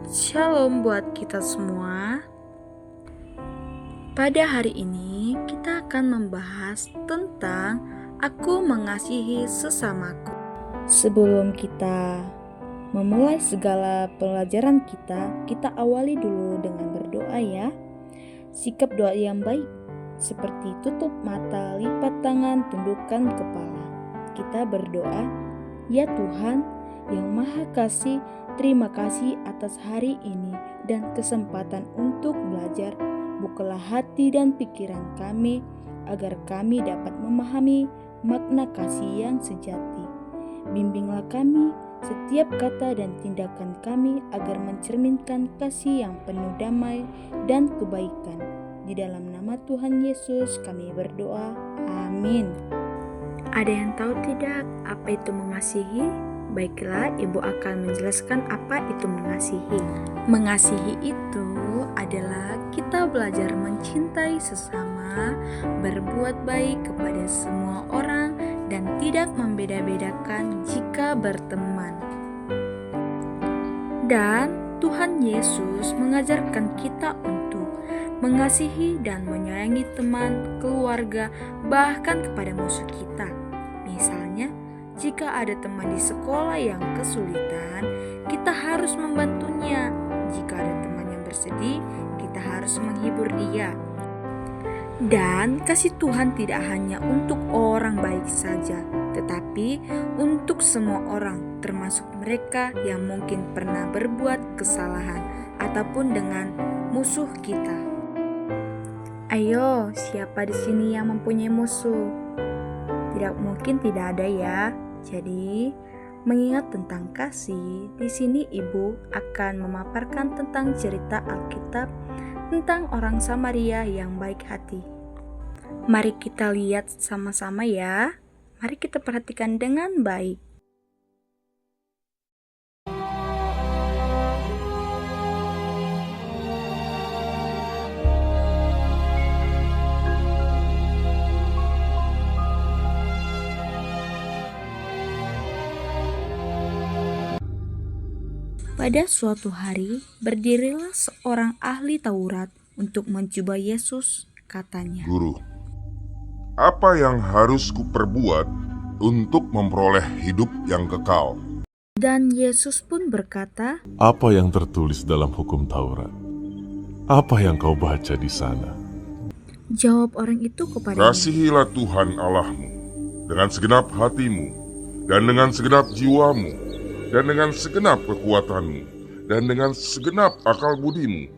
Shalom buat kita semua. Pada hari ini kita akan membahas tentang aku mengasihi sesamaku. Sebelum kita memulai segala pelajaran kita awali dulu dengan berdoa ya. Sikap doa yang baik seperti tutup mata, lipat tangan, tundukkan kepala. Kita berdoa, ya Tuhan yang Maha Kasih, terima kasih atas hari ini dan kesempatan untuk belajar. Bukalah hati dan pikiran kami agar kami dapat memahami makna kasih yang sejati. Bimbinglah kami setiap kata dan tindakan kami agar mencerminkan kasih yang penuh damai dan kebaikan. Di dalam nama Tuhan Yesus kami berdoa. Amin. Ada yang tahu tidak apa itu mengasihi? Baiklah, Ibu akan menjelaskan apa itu mengasihi. Mengasihi itu adalah kita belajar mencintai sesama, berbuat baik kepada semua orang, dan tidak membeda-bedakan jika berteman. Dan Tuhan Yesus mengajarkan kita untuk mengasihi dan menyayangi teman, keluarga, bahkan kepada musuh kita. Misalnya, jika ada teman di sekolah yang kesulitan, kita harus membantunya. Jika ada teman yang bersedih, kita harus menghibur dia. Dan kasih Tuhan tidak hanya untuk orang baik saja, tetapi untuk semua orang, termasuk mereka yang mungkin pernah berbuat kesalahan ataupun dengan musuh kita. Ayo, siapa di sini yang mempunyai musuh? Tidak mungkin tidak ada ya. Jadi, mengingat tentang kasih, di sini Ibu akan memaparkan tentang cerita Alkitab tentang orang Samaria yang baik hati. Mari kita lihat sama-sama ya. Mari kita perhatikan dengan baik. Pada suatu hari, berdirilah seorang ahli Taurat untuk mencoba Yesus. Katanya, Guru, apa yang harus kuperbuat untuk memperoleh hidup yang kekal? Dan Yesus pun berkata, Apa yang tertulis dalam hukum Taurat? Apa yang kau baca di sana? jawab orang itu kepadanya, Kasihilah Tuhan Allahmu dengan segenap hatimu, dan dengan segenap jiwamu, dan dengan segenap kekuatanmu, dan dengan segenap akal budimu.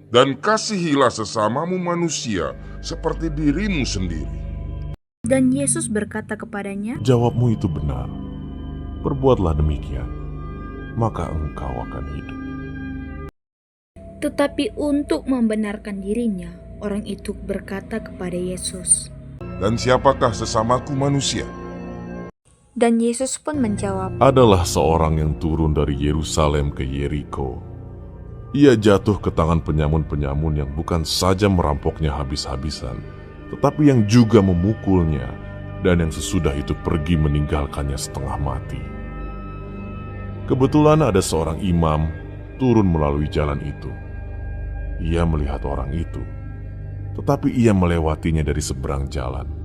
Dan kasihilah sesamamu manusia seperti dirimu sendiri. Dan Yesus berkata kepadanya, Jawabmu itu benar. Perbuatlah demikian, maka engkau akan hidup. tetapi untuk membenarkan dirinya, orang itu berkata kepada Yesus. Dan siapakah sesamaku manusia? Dan Yesus pun menjawab, Adalah seorang yang turun dari Yerusalem ke Yeriko. Ia jatuh ke tangan penyamun-penyamun yang bukan saja merampoknya habis-habisan, tetapi yang juga memukulnya, dan yang sesudah itu pergi meninggalkannya setengah mati. Kebetulan ada seorang imam turun melalui jalan itu. Ia melihat orang itu, tetapi ia melewatinya dari seberang jalan.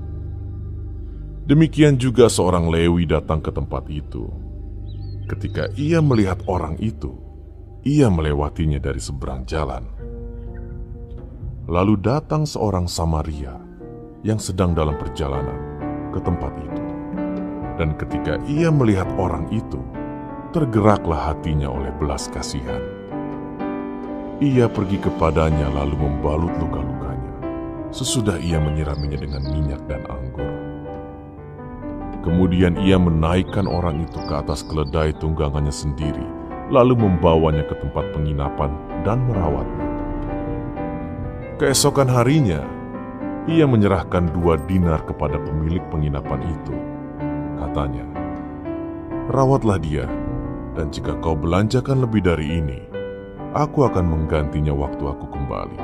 Demikian juga seorang Lewi datang ke tempat itu. Ketika ia melihat orang itu, ia melewatinya dari seberang jalan. Lalu datang seorang Samaria yang sedang dalam perjalanan ke tempat itu. Dan ketika ia melihat orang itu, tergeraklah hatinya oleh belas kasihan. Ia pergi kepadanya lalu membalut luka-lukanya. Sesudah ia menyiraminya dengan minyak dan anggur. Kemudian ia menaikkan orang itu ke atas keledai tunggangannya sendiri, lalu membawanya ke tempat penginapan dan merawatnya. Keesokan harinya, ia menyerahkan 2 dinar kepada pemilik penginapan itu. Katanya, Rawatlah dia, dan jika kau belanjakan lebih dari ini, aku akan menggantinya waktu aku kembali.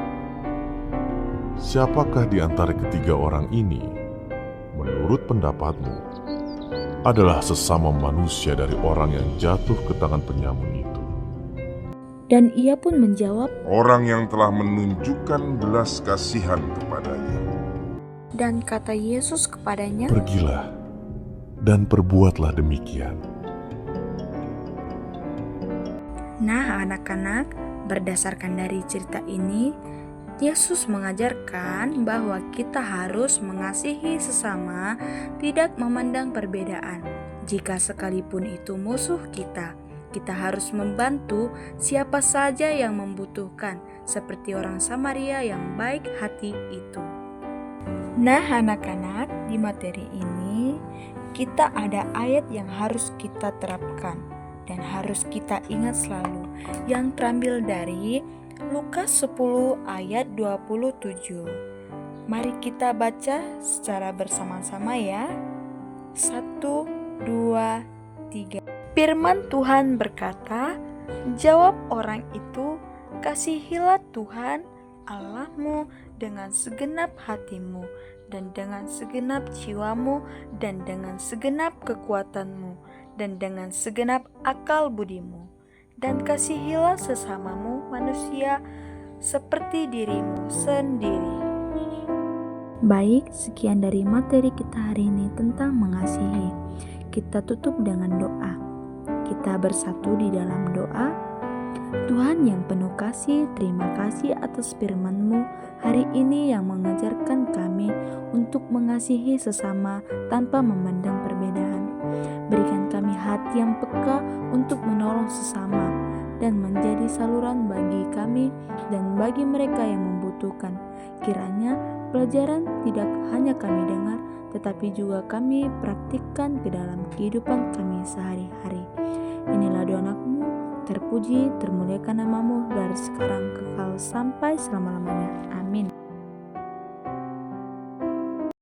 Siapakah di antara ketiga orang ini, menurut pendapatmu, adalah sesama manusia dari orang yang jatuh ke tangan penyamun itu? Dan ia pun menjawab, orang yang telah menunjukkan belas kasihan kepadanya. dan kata Yesus kepadanya, Pergilah dan perbuatlah demikian. Nah anak-anak, berdasarkan dari cerita ini, Yesus mengajarkan bahwa kita harus mengasihi sesama, tidak memandang perbedaan. Jika sekalipun itu musuh kita harus membantu siapa saja yang membutuhkan, seperti orang Samaria yang baik hati itu. Nah anak-anak, di materi ini kita ada ayat yang harus kita terapkan dan harus kita ingat selalu, yang terambil dari Lukas 10 ayat 27. Mari kita baca secara bersama-sama ya. 1, 2, 3. Firman Tuhan berkata, jawab orang itu, kasihilah Tuhan Allahmu dengan segenap hatimu, dan dengan segenap jiwamu, dan dengan segenap kekuatanmu, dan dengan segenap akal budimu. Dan kasihilah sesamamu manusia seperti dirimu sendiri. Baik, sekian dari materi kita hari ini tentang mengasihi. Kita tutup dengan doa. Kita bersatu di dalam doa. Tuhan yang penuh kasih, terima kasih atas firman-Mu hari ini yang mengajarkan kami untuk mengasihi sesama tanpa memandang perbedaan. Berikan kami hati yang peka untuk menolong sesama dan menjadi saluran bagi kami dan bagi mereka yang membutuhkan. Kiranya pelajaran tidak hanya kami dengar, tetapi juga kami praktikkan ke dalam kehidupan kami sehari-hari. Inilah doa anakmu, terpuji, termuliakan namamu dari sekarang kekal sampai selama-lamanya. Amin.